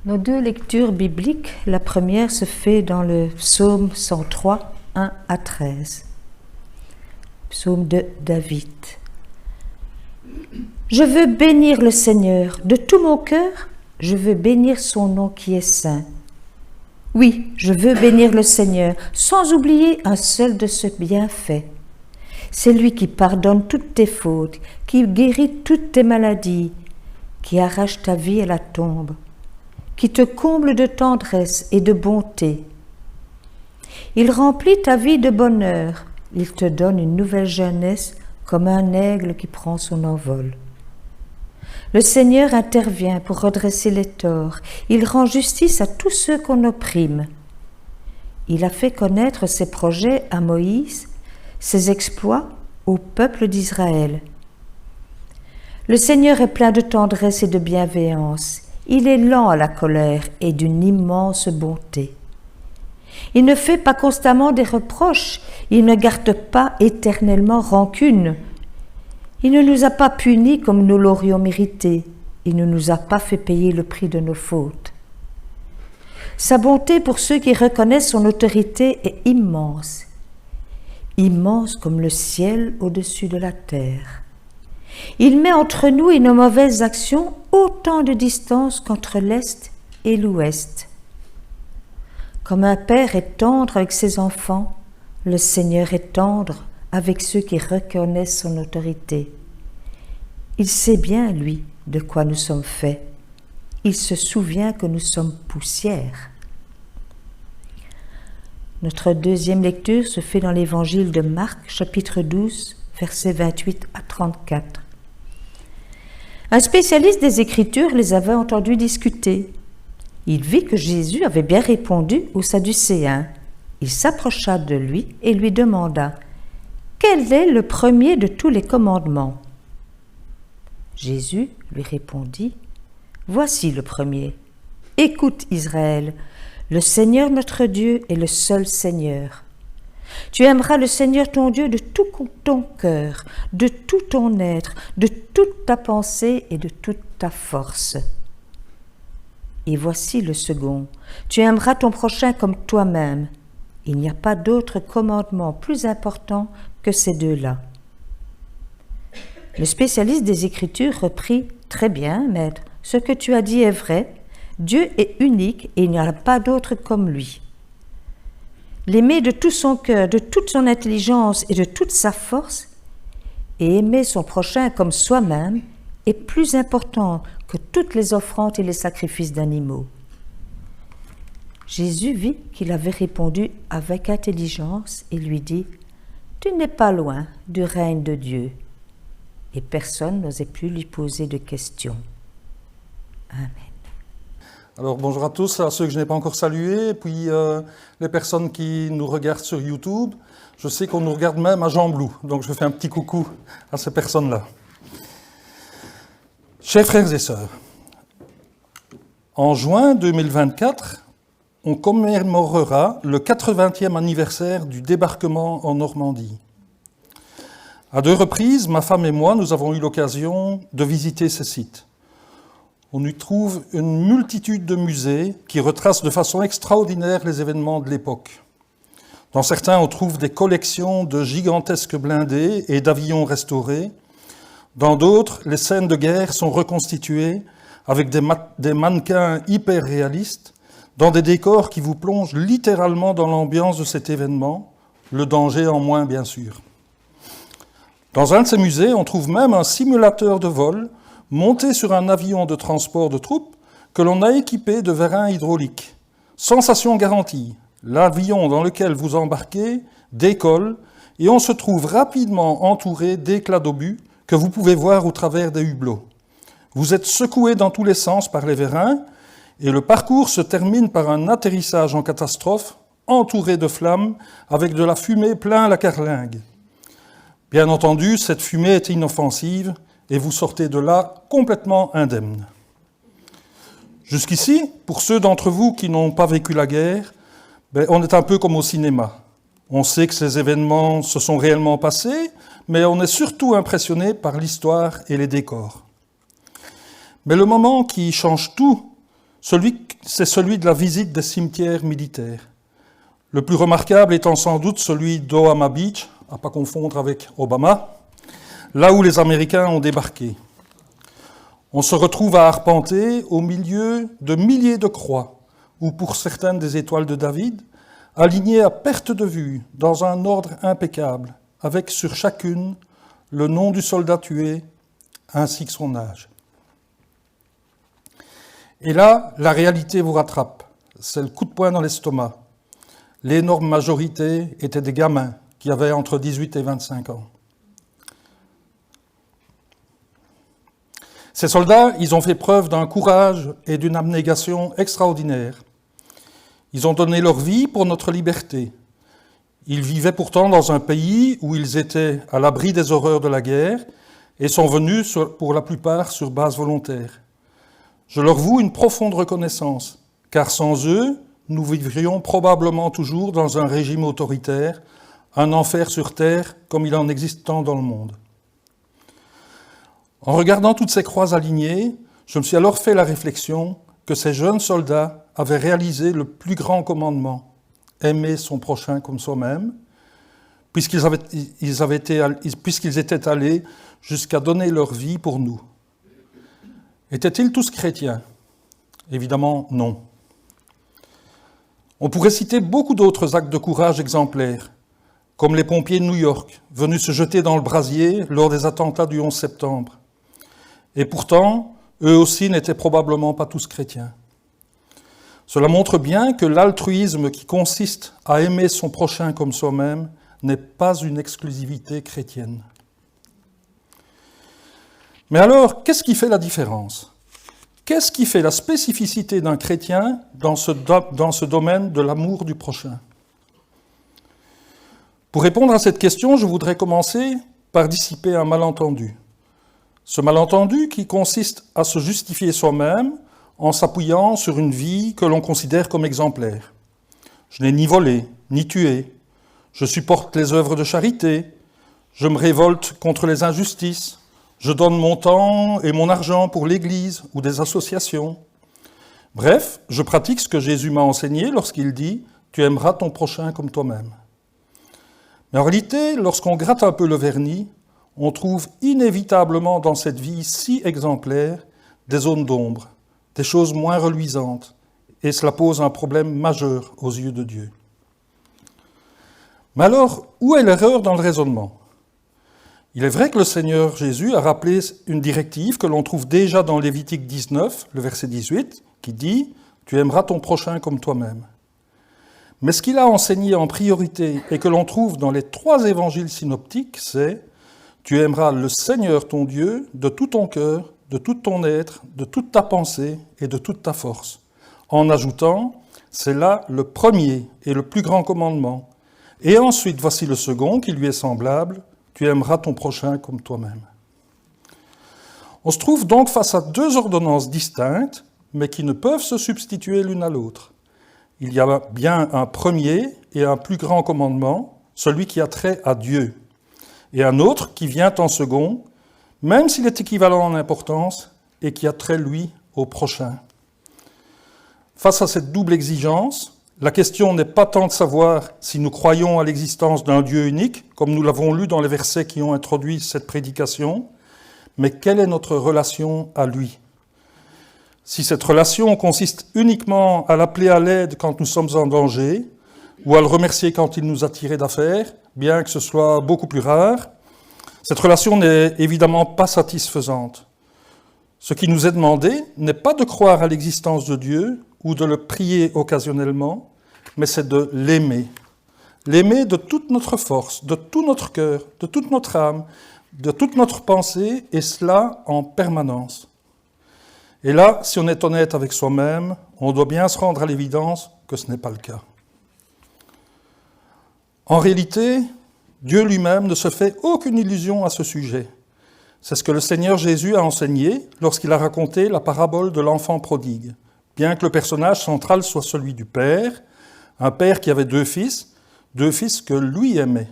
Nos deux lectures bibliques, la première se fait dans le psaume 103, 1 à 13. Psaume de David. Je veux bénir le Seigneur de tout mon cœur, je veux bénir son nom qui est saint. Oui, je veux bénir le Seigneur, sans oublier un seul de ses bienfaits. C'est lui qui pardonne toutes tes fautes, qui guérit toutes tes maladies, qui arrache ta vie à la tombe, qui te comble de tendresse et de bonté. Il remplit ta vie de bonheur, il te donne une nouvelle jeunesse comme un aigle qui prend son envol. Le Seigneur intervient pour redresser les torts, il rend justice à tous ceux qu'on opprime. Il a fait connaître ses projets à Moïse, ses exploits au peuple d'Israël. Le Seigneur est plein de tendresse et de bienveillance. Il est lent à la colère et d'une immense bonté. Il ne fait pas constamment des reproches, il ne garde pas éternellement rancune. Il ne nous a pas punis comme nous l'aurions mérité, il ne nous a pas fait payer le prix de nos fautes. Sa bonté pour ceux qui reconnaissent son autorité est immense, immense comme le ciel au-dessus de la terre. Il met entre nous et nos mauvaises actions autant de distance qu'entre l'Est et l'Ouest. Comme un père est tendre avec ses enfants, le Seigneur est tendre avec ceux qui reconnaissent son autorité. Il sait bien, lui, de quoi nous sommes faits. Il se souvient que nous sommes poussière. Notre deuxième lecture se fait dans l'évangile de Marc, chapitre 12, versets 28 à 34. Un spécialiste des Écritures les avait entendus discuter. Il vit que Jésus avait bien répondu aux Sadducéens. Il s'approcha de lui et lui demanda « Quel est le premier de tous les commandements ?» Jésus lui répondit « Voici le premier. Écoute Israël, le Seigneur notre Dieu est le seul Seigneur. Tu aimeras le Seigneur ton Dieu de tout ton cœur, de tout ton être, de toute ta pensée et de toute ta force. Et voici le second. Tu aimeras ton prochain comme toi-même. Il n'y a pas d'autre commandement plus important que ces deux-là. » Le spécialiste des Écritures reprit « Très bien, maître, ce que tu as dit est vrai. Dieu est unique et il n'y en a pas d'autre comme lui. L'aimer de tout son cœur, de toute son intelligence et de toute sa force, et aimer son prochain comme soi-même, est plus important que toutes les offrandes et les sacrifices d'animaux. » Jésus vit qu'il avait répondu avec intelligence et lui dit « Tu n'es pas loin du règne de Dieu. » Et personne n'osait plus lui poser de questions. Amen. Alors bonjour à tous, à ceux que je n'ai pas encore salués, et puis les personnes qui nous regardent sur YouTube. Je sais qu'on nous regarde même à Jean-Blou, donc je fais un petit coucou à ces personnes-là. Chers frères et sœurs, en juin 2024, on commémorera le 80e anniversaire du débarquement en Normandie. À 2 reprises, ma femme et moi, nous avons eu l'occasion de visiter ces sites. On y trouve une multitude de musées qui retracent de façon extraordinaire les événements de l'époque. Dans certains, on trouve des collections de gigantesques blindés et d'avions restaurés. Dans d'autres, les scènes de guerre sont reconstituées avec des mannequins hyper réalistes dans des décors qui vous plongent littéralement dans l'ambiance de cet événement, le danger en moins bien sûr. Dans un de ces musées, on trouve même un simulateur de vol monté sur un avion de transport de troupes que l'on a équipé de vérins hydrauliques. Sensation garantie, l'avion dans lequel vous embarquez décolle et on se trouve rapidement entouré d'éclats d'obus que vous pouvez voir au travers des hublots. Vous êtes secoué dans tous les sens par les vérins et le parcours se termine par un atterrissage en catastrophe entouré de flammes avec de la fumée plein la carlingue. Bien entendu, cette fumée est inoffensive et vous sortez de là complètement indemne. Jusqu'ici, pour ceux d'entre vous qui n'ont pas vécu la guerre, on est un peu comme au cinéma. On sait que ces événements se sont réellement passés, mais on est surtout impressionné par l'histoire et les décors. Mais le moment qui change tout, c'est celui de la visite des cimetières militaires. Le plus remarquable étant sans doute celui d'Omaha Beach, à ne pas confondre avec Obama, là où les Américains ont débarqué. On se retrouve à arpenter au milieu de milliers de croix, ou pour certaines des étoiles de David, alignées à perte de vue, dans un ordre impeccable, avec sur chacune le nom du soldat tué, ainsi que son âge. Et là, la réalité vous rattrape. C'est le coup de poing dans l'estomac. L'énorme majorité étaient des gamins qui avaient entre 18 et 25 ans. Ces soldats, ils ont fait preuve d'un courage et d'une abnégation extraordinaires. Ils ont donné leur vie pour notre liberté. Ils vivaient pourtant dans un pays où ils étaient à l'abri des horreurs de la guerre et sont venus pour la plupart sur base volontaire. Je leur voue une profonde reconnaissance, car sans eux, nous vivrions probablement toujours dans un régime autoritaire, un enfer sur terre comme il en existe tant dans le monde. En regardant toutes ces croix alignées, je me suis alors fait la réflexion que ces jeunes soldats avaient réalisé le plus grand commandement, aimer son prochain comme soi-même, puisqu'ils étaient allés jusqu'à donner leur vie pour nous. Étaient-ils tous chrétiens? Évidemment, non. On pourrait citer beaucoup d'autres actes de courage exemplaires, comme les pompiers de New York, venus se jeter dans le brasier lors des attentats du 11 septembre. Et pourtant, eux aussi n'étaient probablement pas tous chrétiens. Cela montre bien que l'altruisme qui consiste à aimer son prochain comme soi-même n'est pas une exclusivité chrétienne. Mais alors, qu'est-ce qui fait la différence? Qu'est-ce qui fait la spécificité d'un chrétien dans ce domaine de l'amour du prochain? Pour répondre à cette question, je voudrais commencer par dissiper un malentendu. Ce malentendu qui consiste à se justifier soi-même en s'appuyant sur une vie que l'on considère comme exemplaire. Je n'ai ni volé, ni tué. Je supporte les œuvres de charité. Je me révolte contre les injustices. Je donne mon temps et mon argent pour l'Église ou des associations. Bref, je pratique ce que Jésus m'a enseigné lorsqu'il dit « Tu aimeras ton prochain comme toi-même ». Mais en réalité, lorsqu'on gratte un peu le vernis, on trouve inévitablement dans cette vie si exemplaire des zones d'ombre, des choses moins reluisantes, et cela pose un problème majeur aux yeux de Dieu. Mais alors, où est l'erreur dans le raisonnement ? Il est vrai que le Seigneur Jésus a rappelé une directive que l'on trouve déjà dans Lévitique 19, le verset 18, qui dit « Tu aimeras ton prochain comme toi-même ». Mais ce qu'il a enseigné en priorité et que l'on trouve dans les 3 évangiles synoptiques, c'est « Tu aimeras le Seigneur ton Dieu de tout ton cœur, de tout ton être, de toute ta pensée et de toute ta force ». En ajoutant « C'est là le premier et le plus grand commandement ». Et ensuite, voici le second qui lui est semblable « Tu aimeras ton prochain comme toi-même ». On se trouve donc face à 2 ordonnances distinctes, mais qui ne peuvent se substituer l'une à l'autre. Il y a bien un premier et un plus grand commandement, celui qui a trait à Dieu, et un autre qui vient en second, même s'il est équivalent en importance, et qui a trait, lui, au prochain. Face à cette double exigence, la question n'est pas tant de savoir si nous croyons à l'existence d'un Dieu unique, comme nous l'avons lu dans les versets qui ont introduit cette prédication, mais quelle est notre relation à lui ? Si cette relation consiste uniquement à l'appeler à l'aide quand nous sommes en danger, ou à le remercier quand il nous a tiré d'affaire, bien que ce soit beaucoup plus rare, cette relation n'est évidemment pas satisfaisante. Ce qui nous est demandé n'est pas de croire à l'existence de Dieu ou de le prier occasionnellement, mais c'est de l'aimer. L'aimer de toute notre force, de tout notre cœur, de toute notre âme, de toute notre pensée, et cela en permanence. Et là, si on est honnête avec soi-même, on doit bien se rendre à l'évidence que ce n'est pas le cas. En réalité, Dieu lui-même ne se fait aucune illusion à ce sujet. C'est ce que le Seigneur Jésus a enseigné lorsqu'il a raconté la parabole de l'enfant prodigue. Bien que le personnage central soit celui du Père, un père qui avait 2 fils que lui aimait.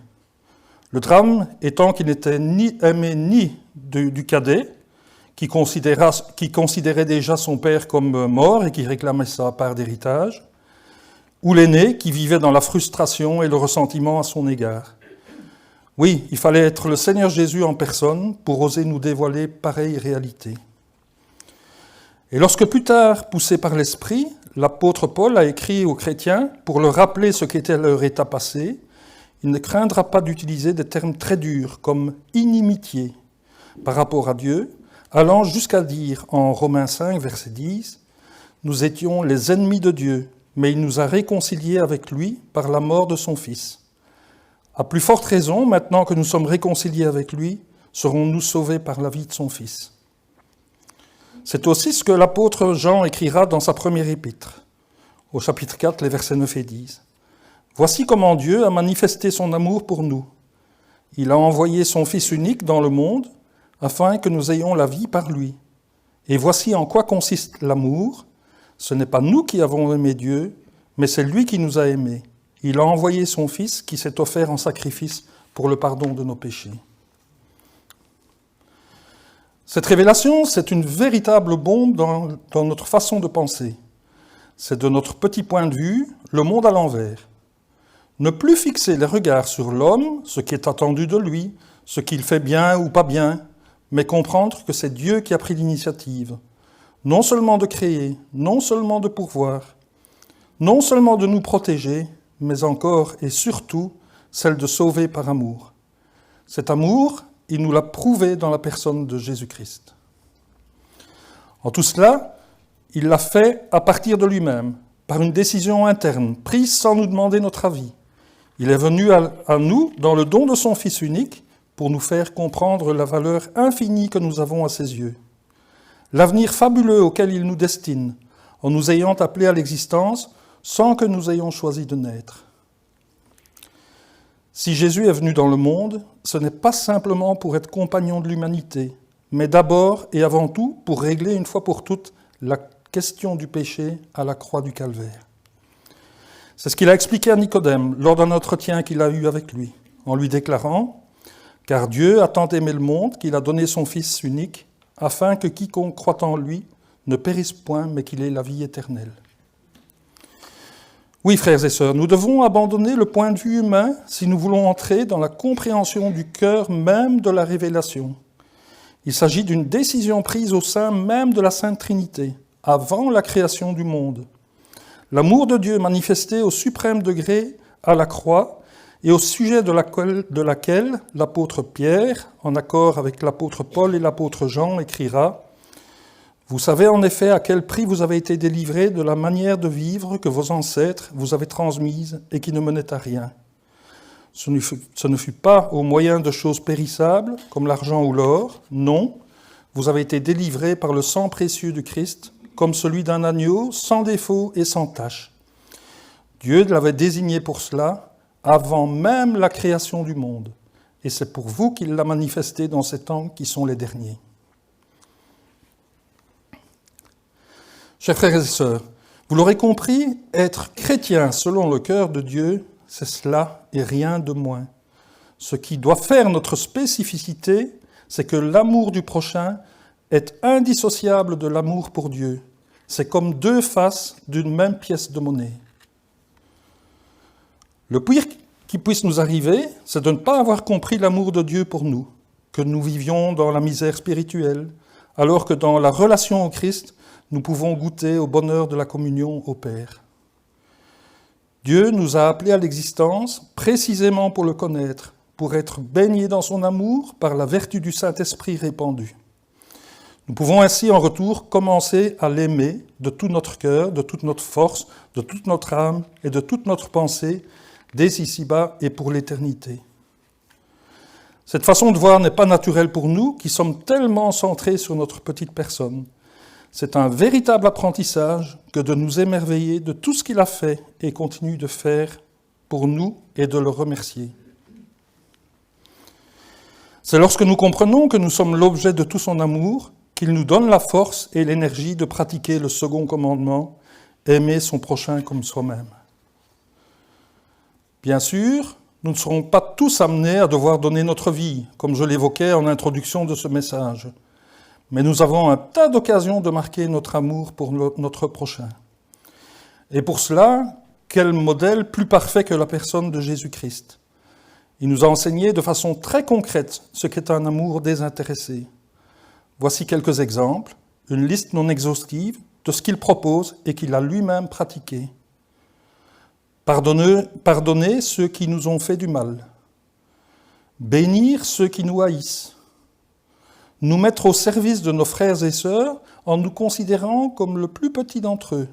Le drame étant qu'il n'était ni aimé ni du cadet, qui considérait déjà son père comme mort et qui réclamait sa part d'héritage, ou l'aîné qui vivait dans la frustration et le ressentiment à son égard. Oui, il fallait être le Seigneur Jésus en personne pour oser nous dévoiler pareille réalité. Et lorsque plus tard, poussé par l'Esprit, l'apôtre Paul a écrit aux chrétiens pour leur rappeler ce qu'était leur état passé, il ne craindra pas d'utiliser des termes très durs comme inimitié par rapport à Dieu, allant jusqu'à dire en Romains 5, verset 10, « Nous étions les ennemis de Dieu, mais il nous a réconciliés avec lui par la mort de son Fils. À plus forte raison, maintenant que nous sommes réconciliés avec lui, serons-nous sauvés par la vie de son Fils. » C'est aussi ce que l'apôtre Jean écrira dans sa première épître, au chapitre 4, les versets 9 et 10. « Voici comment Dieu a manifesté son amour pour nous. Il a envoyé son Fils unique dans le monde, afin que nous ayons la vie par lui. Et voici en quoi consiste l'amour. Ce n'est pas nous qui avons aimé Dieu, mais c'est lui qui nous a aimés. Il a envoyé son Fils qui s'est offert en sacrifice pour le pardon de nos péchés. » Cette révélation, c'est une véritable bombe dans notre façon de penser. C'est de notre petit point de vue, le monde à l'envers. Ne plus fixer les regards sur l'homme, ce qui est attendu de lui, ce qu'il fait bien ou pas bien, mais comprendre que c'est Dieu qui a pris l'initiative, non seulement de créer, non seulement de pourvoir, non seulement de nous protéger, mais encore et surtout celle de sauver par amour. Cet amour, il nous l'a prouvé dans la personne de Jésus-Christ. En tout cela, il l'a fait à partir de lui-même, par une décision interne, prise sans nous demander notre avis. Il est venu à nous dans le don de son Fils unique pour nous faire comprendre la valeur infinie que nous avons à ses yeux. L'avenir fabuleux auquel il nous destine, en nous ayant appelés à l'existence sans que nous ayons choisi de naître. Si Jésus est venu dans le monde, ce n'est pas simplement pour être compagnon de l'humanité, mais d'abord et avant tout pour régler une fois pour toutes la question du péché à la croix du Calvaire. C'est ce qu'il a expliqué à Nicodème lors d'un entretien qu'il a eu avec lui, en lui déclarant « Car Dieu a tant aimé le monde qu'il a donné son Fils unique, afin que quiconque croit en lui ne périsse point, mais qu'il ait la vie éternelle. » Oui, frères et sœurs, nous devons abandonner le point de vue humain si nous voulons entrer dans la compréhension du cœur même de la révélation. Il s'agit d'une décision prise au sein même de la Sainte Trinité, avant la création du monde. L'amour de Dieu manifesté au suprême degré à la croix et au sujet de laquelle l'apôtre Pierre, en accord avec l'apôtre Paul et l'apôtre Jean, écrira « Vous savez en effet à quel prix vous avez été délivrés de la manière de vivre que vos ancêtres vous avaient transmise et qui ne menait à rien. Ce ne fut pas au moyen de choses périssables, comme l'argent ou l'or, non, vous avez été délivrés par le sang précieux du Christ, comme celui d'un agneau, sans défaut et sans tache. Dieu l'avait désigné pour cela, avant même la création du monde, et c'est pour vous qu'il l'a manifesté dans ces temps qui sont les derniers. » Chers frères et sœurs, vous l'aurez compris, être chrétien selon le cœur de Dieu, c'est cela et rien de moins. Ce qui doit faire notre spécificité, c'est que l'amour du prochain est indissociable de l'amour pour Dieu. C'est comme deux faces d'une même pièce de monnaie. Le pire qui puisse nous arriver, c'est de ne pas avoir compris l'amour de Dieu pour nous, que nous vivions dans la misère spirituelle, alors que dans la relation au Christ, nous pouvons goûter au bonheur de la communion au Père. Dieu nous a appelés à l'existence précisément pour le connaître, pour être baignés dans son amour par la vertu du Saint-Esprit répandu. Nous pouvons ainsi en retour commencer à l'aimer de tout notre cœur, de toute notre force, de toute notre âme et de toute notre pensée, dès ici-bas et pour l'éternité. Cette façon de voir n'est pas naturelle pour nous, qui sommes tellement centrés sur notre petite personne. C'est un véritable apprentissage que de nous émerveiller de tout ce qu'il a fait et continue de faire pour nous et de le remercier. C'est lorsque nous comprenons que nous sommes l'objet de tout son amour qu'il nous donne la force et l'énergie de pratiquer le second commandement, aimer son prochain comme soi-même. Bien sûr, nous ne serons pas tous amenés à devoir donner notre vie, comme je l'évoquais en introduction de ce message. Mais nous avons un tas d'occasions de marquer notre amour pour notre prochain. Et pour cela, quel modèle plus parfait que la personne de Jésus-Christ. Il nous a enseigné de façon très concrète ce qu'est un amour désintéressé. Voici quelques exemples, une liste non exhaustive de ce qu'il propose et qu'il a lui-même pratiqué. Pardonner ceux qui nous ont fait du mal. Bénir ceux qui nous haïssent. Nous mettre au service de nos frères et sœurs en nous considérant comme le plus petit d'entre eux.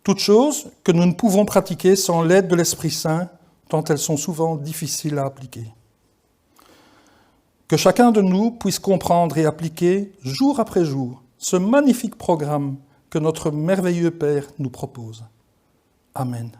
Toutes choses que nous ne pouvons pratiquer sans l'aide de l'Esprit Saint, tant elles sont souvent difficiles à appliquer. Que chacun de nous puisse comprendre et appliquer, jour après jour, ce magnifique programme que notre merveilleux Père nous propose. Amen.